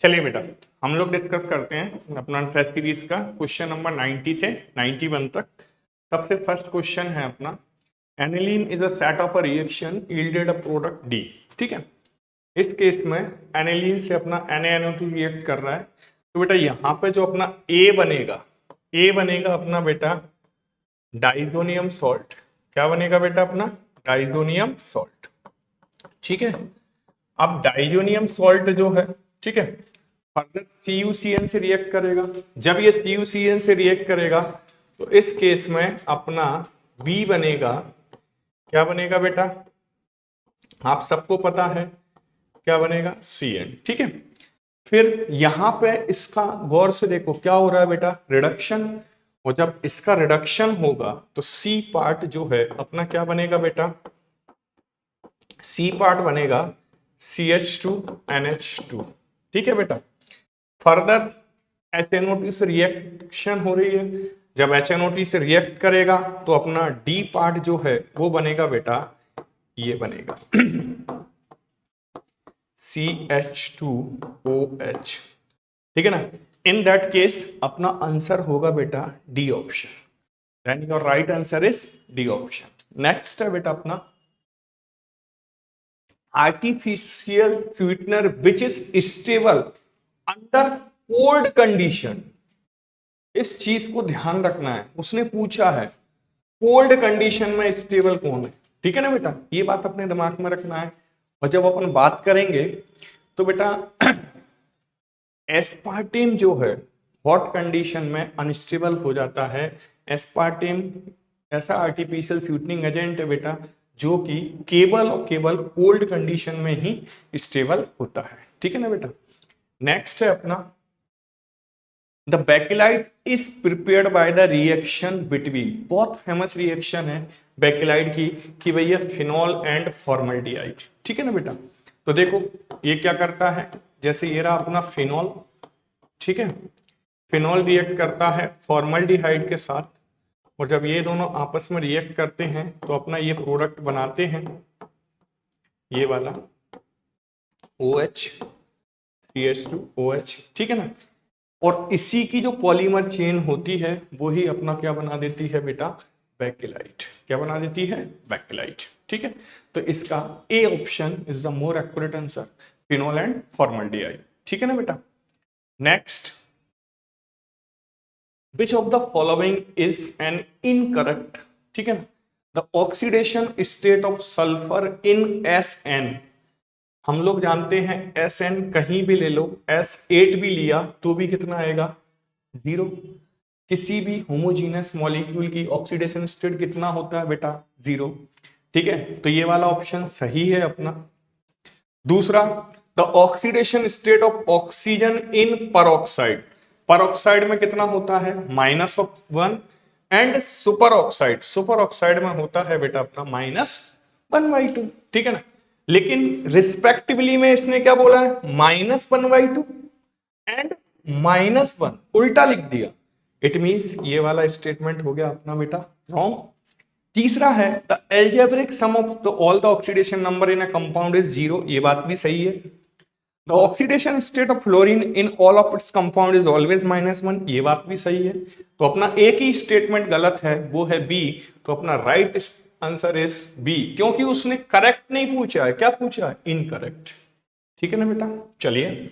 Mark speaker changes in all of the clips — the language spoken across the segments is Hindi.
Speaker 1: चलिए बेटा, हम लोग डिस्कस करते हैं अपना टेस्ट सीरीज का क्वेश्चन नंबर 90 से 91 तक। सबसे फर्स्ट क्वेश्चन है अपना, aniline is a set of a reaction yielded a product D. ठीक है, इस केस में एनिलीन से अपना NaNO2 रिएक्ट कर रहा है। तो बेटा यहाँ पे जो अपना ए बनेगा अपना बेटा डाइजोनियम सॉल्ट। क्या बनेगा बेटा अपना डाइजोनियम सॉल्ट। ठीक है, अब डाइजोनियम सॉल्ट जो है, ठीक है, फर्दर CuCN से रिएक्ट करेगा। जब ये CuCN से रिएक्ट करेगा तो इस केस में अपना B बनेगा। क्या बनेगा बेटा, आप सबको पता है क्या बनेगा Cn। ठीक है, फिर यहां पे इसका गौर से देखो क्या हो रहा है बेटा, रिडक्शन। और जब इसका रिडक्शन होगा तो C पार्ट जो है अपना क्या बनेगा बेटा, C पार्ट बनेगा CH2NH2। ठीक है बेटा, फर्दर HNO2 से रिएक्शन हो रही है। जब HNO2 से रिएक्ट करेगा तो अपना D पार्ट जो है वो बनेगा बेटा, ये बनेगा CH2OH। ठीक है ना, इन दैट केस अपना आंसर होगा बेटा D option. Then your right answer is D option. Next है बेटा अपना artificial sweetener which is stable under cold condition. इस चीज को ध्यान रखना है, उसने पूछा है कोल्ड कंडीशन में स्टेबल कौन है। ठीक है ना बेटा, ये बात अपने दिमाग में रखना है। और जब अपन बात करेंगे तो बेटा एस्पार्टेम जो है हॉट कंडीशन में अनस्टेबल हो जाता है। एस्पार्टेम ऐसा आर्टिफिशियल स्वीटनिंग एजेंट है बेटा जो कि केवल और केवल कोल्ड कंडीशन में ही स्टेबल होता है। ठीक है ना बेटा, नेक्स्ट है अपना the bakelite is prepared by the reaction between. बहुत फेमस रिएक्शन है बेकेलाइट की कि भैया फिनॉल एंड फॉर्मल्डिहाइड। ठीक है ना बेटा, तो देखो ये क्या करता है, जैसे ये रहा अपना फिनॉल। ठीक है, फिनॉल रिएक्ट करता है फॉर्मल्डिहाइड के साथ, और जब ये दोनों आपस में रिएक्ट करते हैं तो अपना ये प्रोडक्ट बनाते हैं, ये वाला OH CH2OH। ठीक है ना, और इसी की जो पॉलीमर चेन होती है वो ही अपना क्या बना देती है बेटा, बेकेलाइट। क्या बना देती है, बेकेलाइट। ठीक है, तो इसका A option is the more accurate answer, phenol and formaldehyde. ठीक है ना बेटा, next which of the following is an incorrect. ठीक है ना, the oxidation state of sulphur in SN। हम लोग जानते हैं SN कहीं भी ले लो, S8 भी लिया तो भी कितना आएगा, 0। किसी भी होमोजीनस मॉलिक्यूल की ऑक्सीडेशन स्टेट कितना होता है बेटा, 0। ठीक है, तो ये वाला ऑप्शन सही है अपना। दूसरा, the oxidation state of oxygen in peroxide. Peroxide में कितना होता है, -1। एंड सुपर ऑक्साइड में होता है बेटा अपना -1/2। ठीक है ना, लेकिन रिस्पेक्टिवली में इसने क्या बोला है, -1/2 एंड -1, उल्टा लिख दिया। इट मींस ये वाला स्टेटमेंट हो गया अपना बेटा रॉन्ग। तीसरा है the algebraic sum of the all the oxidation number in a compound is 0। ये बात भी सही है। The oxidation state of fluorine in all of its compound is always -1। ये बात भी सही है। तो अपना एक ही स्टेटमेंट गलत है, वो है बी। तो अपना राइट आंसर इज बी, क्योंकि उसने करेक्ट नहीं पूछा है, क्या पूछा है, इनकरेक्ट। ठीक है ना बेटा, चलिए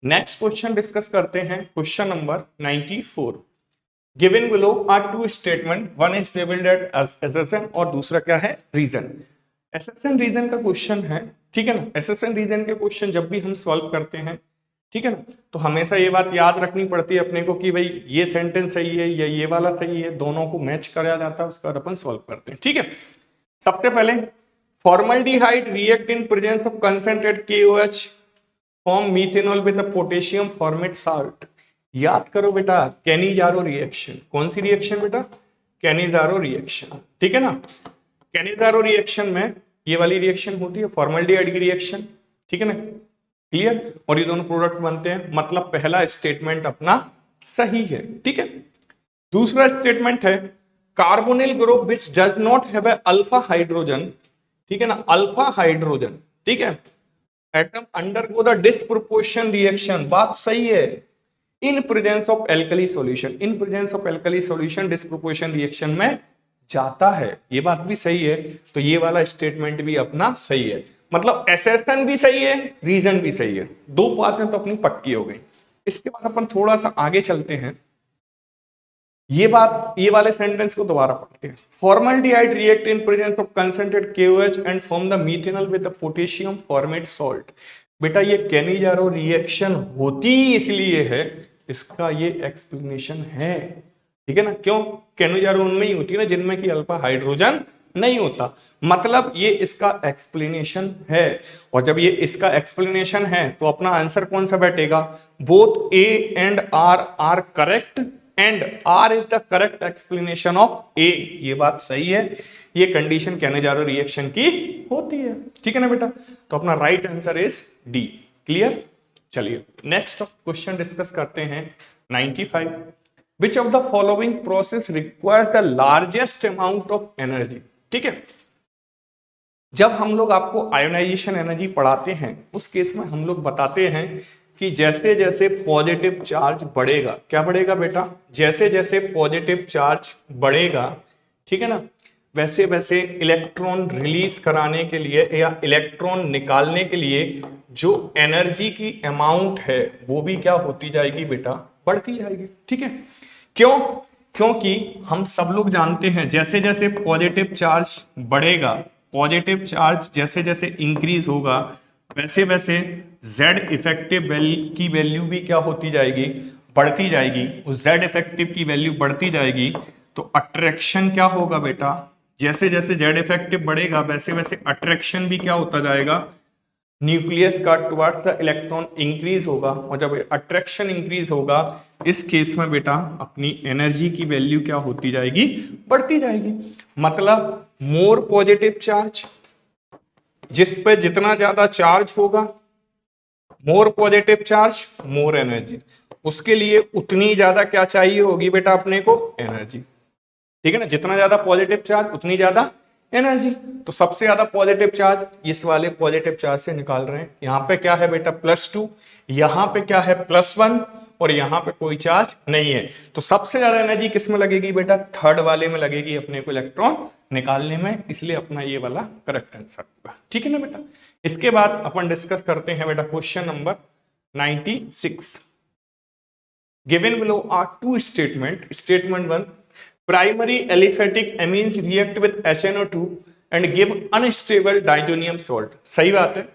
Speaker 1: नेक्स्ट क्वेश्चन डिस्कस करते हैं। Question number 94। Given below are two statement, one is labelled at assertion और दूसरा क्या है, रीजन। असर्शन रीजन का क्वेश्चन है। ठीक है ना, असर्शन रीजन के क्वेश्चन जब भी हम सॉल्व करते हैं, ठीक है ना, तो हमेशा ये बात याद रखनी पड़ती है अपने को कि भाई ये सेंटेंस सही है या ये वाला सही है, दोनों को मैच कराया जाता है, उसका अपन सॉल्व करते हैं। ठीक है, सबसे पहले formaldehyde react in presence of concentrate KOH form methanol with potassium format salt. याद करो बेटा, कैनिजारो रिएक्शन। कौन सी रिएक्शन बेटा, कैनिजारो रिएक्शन। ठीक है ना, कैनिजारो रिएक्शन में ये वाली रिएक्शन होती है फॉर्मल्डिहाइड की रिएक्शन। ठीक है ना, क्लियर। और ये दोनों प्रोडक्ट बनते हैं, मतलब पहला स्टेटमेंट अपना सही है। ठीक है, दूसरा स्टेटमेंट है carbonyl group which does not have alpha hydrogen. ठीक है ना, अल्फा हाइड्रोजन। ठीक है, atom undergo the disproportion reaction, बात सही है, in presence of alkali solution, in presence of alkali solution disproportion reaction में जाता है, ये बात भी सही है। तो ये वाला स्टेटमेंट भी अपना सही है, मतलब एसेसन भी सही है, रीजन भी सही है, दो बातें तो अपनी पक्की हो गई। इसके बाद अपन थोड़ा सा आगे चलते हैं, ये बात, ये वाले सेंटेंस को दोबारा पढ़ते हैं। Formaldehyde react in presence of concentrated KOH and form the methanol with the potassium format salt. बेटा ये कैनिजारो रिएक्शन होती इसलिए है, इसका ये एक्सप्लेनेशन है, ठीक है ना। क्यों? कैनिजारो उनमें ही होती है ना जिनमें कि अल्फा हाइड्रोजन नहीं होता, मतलब ये इसका एक्सप्लेनेशन है। और जब ये इसका एक्सप्लेनेशन है तो अपना आंसर कौन सा बैठेगा? Both A and R are correct and R is the correct explanation of A। ये बात सही है, ये कंडीशन कैनिजारो रिएक्शन की होती है, ठीक है ना बेटा। तो अपना right answer is D। Clear? चलिए नेक्स्ट क्वेश्चन डिस्कस करते हैं 95। Which of the following process requires the largest amount of energy? ठीक है, जब हम लोग आपको आयोनाइजेशन एनर्जी पढ़ाते हैं उस केस में हम लोग बताते हैं कि जैसे जैसे पॉजिटिव चार्ज बढ़ेगा, क्या बढ़ेगा बेटा? जैसे जैसे पॉजिटिव चार्ज बढ़ेगा, ठीक है ना, वैसे वैसे इलेक्ट्रॉन रिलीज कराने के लिए या इलेक्ट्रॉन निकालने के लिए जो एनर्जी की अमाउंट है वो भी क्या होती जाएगी बेटा? बढ़ती जाएगी, ठीक है। क्यों? क्योंकि हम सब लोग जानते हैं जैसे जैसे पॉजिटिव चार्ज बढ़ेगा, पॉजिटिव चार्ज जैसे जैसे इंक्रीज होगा, वैसे वैसे Z इफेक्टिव की वैल्यू भी क्या होती जाएगी? बढ़ती जाएगी। उस Z इफेक्टिव की वैल्यू बढ़ती जाएगी तो अट्रैक्शन क्या होगा बेटा? जैसे जैसे Z इफेक्टिव बढ़ेगा वैसे वैसे अट्रैक्शन भी क्या होता जाएगा? न्यूक्लियस का टुवर्ड्स द इलेक्ट्रॉन इंक्रीज होगा, और जब अट्रैक्शन इंक्रीज होगा इस केस में बेटा अपनी एनर्जी की वैल्यू क्या होती जाएगी? बढ़ती जाएगी। मतलब मोर पॉजिटिव चार्ज, जिस पे जितना ज्यादा चार्ज होगा, more positive charge more energy, उसके लिए उतनी ज्यादा क्या चाहिए होगी बेटा अपने को? एनर्जी, ठीक है ना। जितना ज्यादा पॉजिटिव चार्ज उतनी ज्यादा एनर्जी। तो सबसे ज्यादा पॉजिटिव चार्ज इस वाले पॉजिटिव चार्ज से निकाल रहे हैं। यहाँ पे क्या है बेटा? +2, यहाँ पे क्या है? +1, और यहाँ पे कोई चार्ज नहीं है। तो सबसे ज्यादा एनर्जी किस में लगेगी बेटा? थर्ड वाले में लगेगी अपने को इलेक्ट्रॉन निकालने में, इसलिए अपना ये वाला करेक्ट आंसर होगा, ठीक है ना बेटा। इसके बाद अपन डिस्कस करते हैं बेटा question number 96। Given below are two statement. Statement 1, primary aliphatic amines react with HNO2 and give unstable diazonium salt। सही बात है,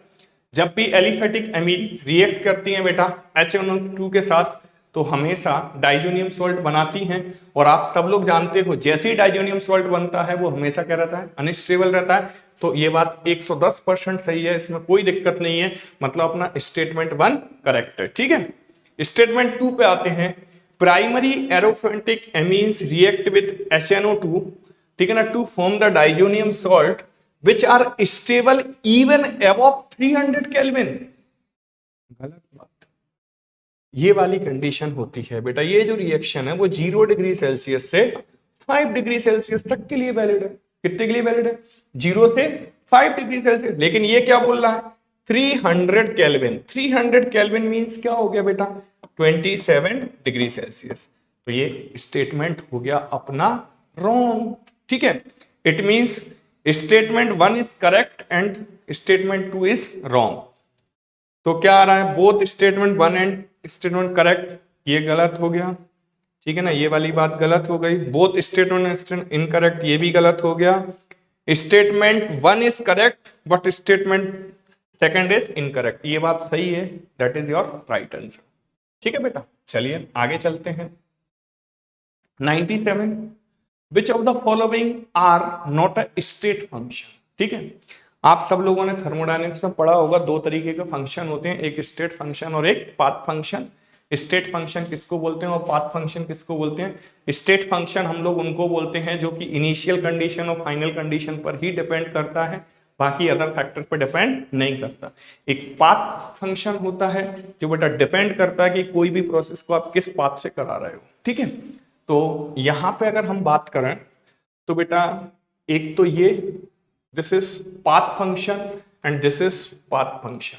Speaker 1: जब भी एलिफेटिक एमीन रिएक्ट करती हैं बेटा HNO2 के साथ तो हमेशा डाइजोनियम सॉल्ट बनाती हैं। और आप सब लोग जानते हो जैसे ही डाइजोनियम सॉल्ट बनता है वो हमेशा क्या रहता है? अनस्टेबल रहता है। तो ये बात 110% सही है, इसमें कोई दिक्कत नहीं है, मतलब अपना स्टेटमेंट 1 करेक्ट है, ठीक है। स्टेटमेंट 2 पे आते हैं। Primary aromatic amines react with HNO2, ठीक है ना, to form the diazonium salt which are stable even above 300 kelvin. गलत बात, ये वाली कंडीशन होती है बेटा। ये जो रिएक्शन है वो 0 डिग्री सेल्सियस से 5 डिग्री सेल्सियस तक के लिए वैलिड है। कितने के लिए वैलिड है? 0 से 5 डिग्री सेल्सियस। लेकिन ये क्या बोल रहा है? 300 केल्विन। 300 केल्विन मींस क्या हो गया बेटा? 27 डिग्री सेल्सियस। तो ये स्टेटमेंट हो गया अपना रॉन्ग, ठीक है। It means statement 1 is correct and statement 2 is wrong. तो क्या आ रहा है? Both statement 1 and statement correct, ये गलत हो गया, ठीक है ना, ये वाली बात गलत हो गई। बोथ स्टेटमेंट इनकरेक्ट, ये भी गलत हो गया। Statement 1 is correct but statement second is incorrect, ये बात सही है, that is your right answer, ठीक है बेटा। चलिए आगे चलते हैं। 97, which of the following are not a state function. ठीक है, आप सब लोगों ने थर्मोडायनेमिक्स में पढ़ा होगा, दो तरीके के फंक्शन होते हैं, एक स्टेट फंक्शन और एक पाथ फंक्शन। स्टेट फंक्शन किसको बोलते हैं और पाथ फंक्शन किसको बोलते हैं? स्टेट फंक्शन हम लोग उनको बोलते हैं जो कि इनिशियल कंडीशन और फाइनल कंडीशन पर ही डिपेंड करता है, बाकी अदर फैक्टर पर डिपेंड नहीं करता। एक पाथ फंक्शन होता है जो बेटा डिपेंड करता है कि कोई भी प्रोसेस को आप किस पाथ से करा रहे हो। ठीक है, तो यहां पे अगर हम बात करें तो बेटा एक तो ये this is path function and this is path function.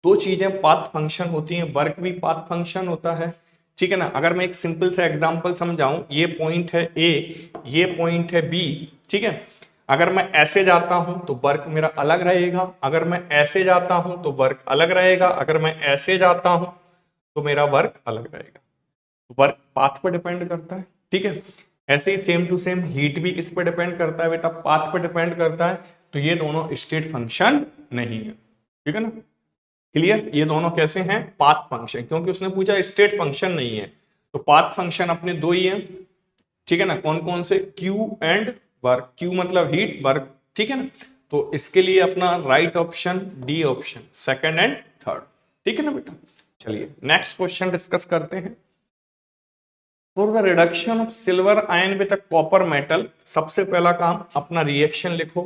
Speaker 1: दो चीजें पाथ फंक्शन होती हैं, वर्क भी पाथ फंक्शन होता है, ठीक है ना। अगर मैं एक सिंपल सा एग्जांपल समझाऊं, ये पॉइंट है ए, ये पॉइंट है बी, ठीक है। अगर मैं ऐसे जाता हूं तो वर्क मेरा अलग रहेगा, अगर मैं ऐसे जाता हूं तो वर्क अलग रहेगा, अगर मैं ऐसे जाता हूं तो मेरा वर्क अलग रहेगा। वर्क पाथ पर डिपेंड करता है, ठीक है। ऐसे ही सेम टू सेम हीट भी किस पर डिपेंड करता है बेटा, पाथ पर डिपेंड करता है। तो ये दोनों स्टेट फंक्शन नहीं है, ठीक है ना। क्लियर, ये दोनों कैसे हैं, पाथ फंक्शन, क्योंकि उसने पूछा स्टेट फंक्शन नहीं है। तो पाथ फंक्शन अपने दो ही हैं, ठीक है ना। कौन कौन से, क्यू एंड वर्क, क्यू मतलब हीट, वर्क, ठीक है ना। तो इसके लिए अपना right option D option, second and third, ठीक है ना बेटा। चलिए नेक्स्ट क्वेश्चन डिस्कस करते हैं। For the reduction of silver ion with a copper metal, सबसे पहला काम अपना रिएक्शन लिखो,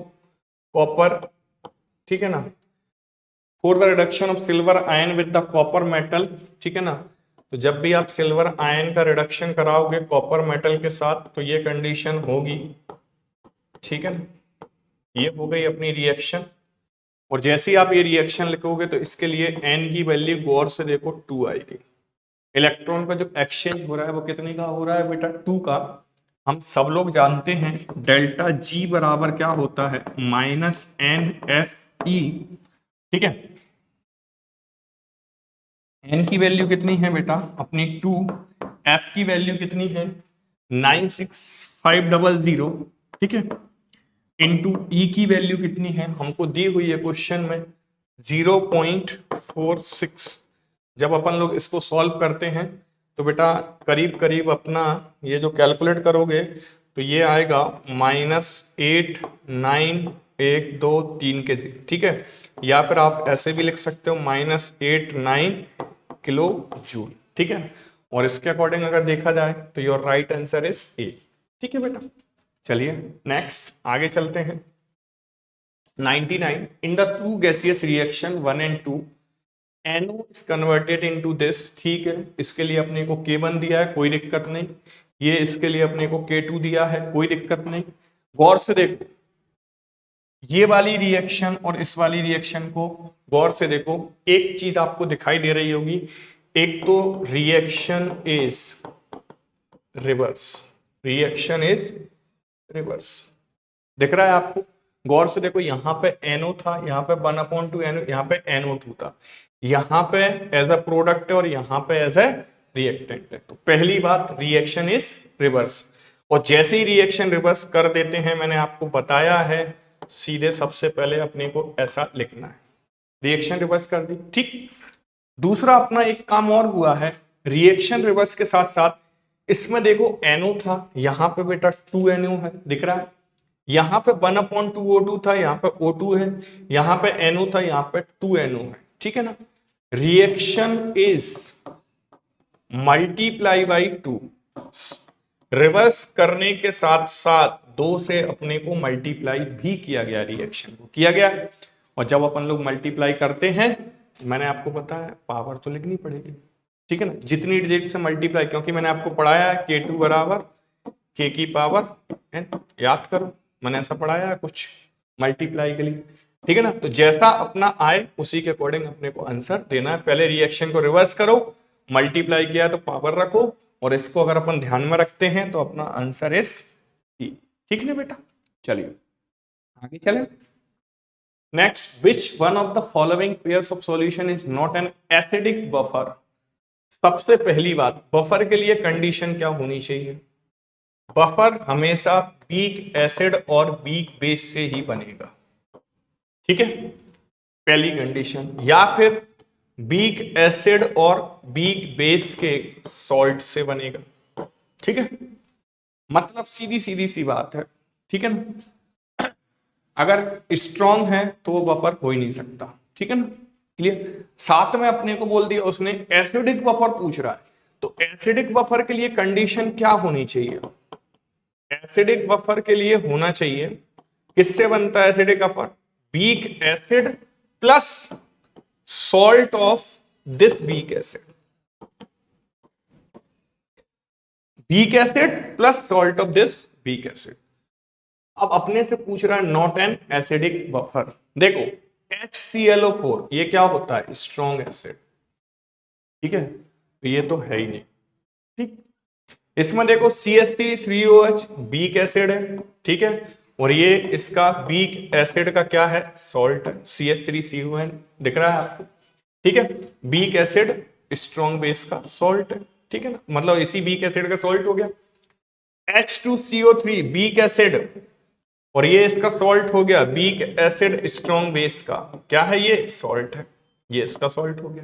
Speaker 1: कॉपर, ठीक है ना। For the reduction of silver ion with the copper metal, ठीक है ना। तो जब भी आप सिल्वर आयन का रिडक्शन कराओगे कॉपर मेटल के साथ तो ये कंडीशन होगी, ठीक है ना। ये हो गई अपनी रिएक्शन। और जैसे ही आप ये रिएक्शन लिखोगे तो इसके लिए एन की वैल्यू गौर से देखो 2 आएगी। इलेक्ट्रॉन का जो एक्सचेंज हो रहा है वो कितने का हो रहा है बेटा, 2 का। हम सब लोग जानते हैं डेल्टा जी बराबर क्या होता है, -NFE, ठीक है। एन की वैल्यू कितनी है बेटा अपनी 2, एफ की वैल्यू कितनी है 96500, ठीक है। इनटू ई की वैल्यू कितनी है हमको दी हुई है क्वेश्चन में 0.46। जब अपन लोग इसको सॉल्व करते हैं तो बेटा करीब करीब अपना ये जो कैलकुलेट करोगे तो ये आएगा -89123 के जी, ठीक है। या फिर आप ऐसे भी लिख सकते हो -89 किलो जूल, ठीक है। और इसके अकॉर्डिंग अगर देखा जाए तो your right answer is a, ठीक है बेटा। चलिए नेक्स्ट आगे चलते हैं। 99 in the two gaseous reaction 1 and 2 NO is converted into this, ठीक है। इसके लिए अपने को K1 दिया है, कोई दिक्कत नहीं। ये इसके लिए अपने को K2 दिया है, कोई दिक्कत नहीं। गौर से देखो ये वाली रिएक्शन और इस वाली रिएक्शन को गौर से देखो, एक चीज आपको दिखाई दे रही होगी, एक तो reaction is reverse, reaction is reverse दिख रहा है आपको। गौर से देखो यहाँ पे NO था, यहाँ पे 1/2 NO, यहाँ पे NO2 था, यहाँ पे एज अ प्रोडक्ट है और यहाँ पे एज ए रिएक्टेंट है। तो पहली बात रिएक्शन इज रिवर्स। और जैसे ही रिएक्शन रिवर्स कर देते हैं, मैंने आपको बताया है सीधे सबसे पहले अपने को ऐसा लिखना है, रिएक्शन रिवर्स कर दी, ठीक। दूसरा अपना एक काम और हुआ है, रिएक्शन रिवर्स के साथ साथ इसमें देखो NO था, यहाँ पे बेटा 2NO है, दिख रहा है। यहाँ पे 1/2 O2 था, यहाँ पे O2 है, यहाँ पे NO था, यहाँ पे 2NO है, ठीक है ना। Reaction is multiply by 2, reverse करने के साथ साथ 2 से अपने को मल्टीप्लाई भी किया गया, रिएक्शन को किया गया। और जब अपन लोग मल्टीप्लाई करते हैं मैंने आपको बताया पावर तो लिखनी पड़ेगी, ठीक है ना। जितनी डिजिट से मल्टीप्लाई, क्योंकि मैंने आपको पढ़ाया है K2 बराबर K की पावर n, याद करो मैंने ऐसा पढ़ाया है कुछ मल्टीप्लाई के लिए, ठीक है ना। तो जैसा अपना आए उसी के अकॉर्डिंग अपने को आंसर देना है। पहले रिएक्शन को रिवर्स करो, मल्टीप्लाई किया तो पावर रखो, और इसको अगर अपन ध्यान में रखते हैं तो अपना आंसर इज सी, ठीक है ना बेटा। चलिए आगे चले। Next, which one of the following pairs of solution is not an acidic buffer. सबसे पहली बात, बफर के लिए कंडीशन क्या होनी चाहिए, बफर हमेशा वीक एसिड और वीक बेस से ही बनेगा, ठीक है, पहली कंडीशन। या फिर वीक एसिड और वीक बेस के सॉल्ट से बनेगा, ठीक है। मतलब सीधी सीधी सी बात है, ठीक है ना। अगर स्ट्रॉन्ग है तो वो बफर हो ही नहीं सकता, ठीक है ना, क्लियर। साथ में अपने को बोल दिया उसने एसिडिक बफर पूछ रहा है, तो एसिडिक बफर के लिए कंडीशन क्या होनी चाहिए, एसिडिक बफर के लिए होना चाहिए, किससे बनता है acidic buffer, weak acid plus salt of this weak acid, weak acid plus salt of this weak acid. अब अपने से पूछ रहा है नॉट एन एसिडिक बफर। देखो HClO4 ये क्या होता है? Strong acid. ठीक है, तो ये तो है ही नहीं। ठीक, इसमें देखो CH3COH वीक एसिड है। ठीक है, और ये इसका वीक एसिड का क्या है? सॉल्ट है, CH3CON दिख रहा है आपको। ठीक है, वीक एसिड स्ट्रॉन्ग बेस का सॉल्ट है। ठीक है ना, मतलब इसी वीक एसिड का सॉल्ट हो गया। H2CO3 वीक एसिड, और ये इसका सॉल्ट हो गया वीक एसिड स्ट्रॉन्ग बेस का। क्या है ये? सॉल्ट है, ये इसका सॉल्ट हो गया।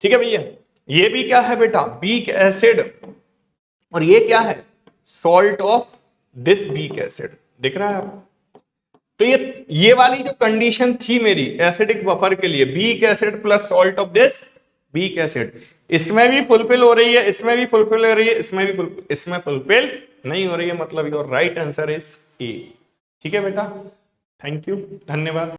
Speaker 1: ठीक है भैया, ये भी क्या है बेटा? वीक एसिड, और ये क्या है? Salt of this weak acid. दिख रहा है आपको? तो ये वाली जो कंडीशन थी मेरी एसिडिक बफर के लिए, weak acid plus salt of this weak acid, इसमें भी फुलफिल हो रही है, इसमें भी फुलफिल हो रही है, इसमें फुलफिल नहीं हो रही है, मतलब your right answer is a. ठीक है बेटा, थैंक यू, धन्यवाद।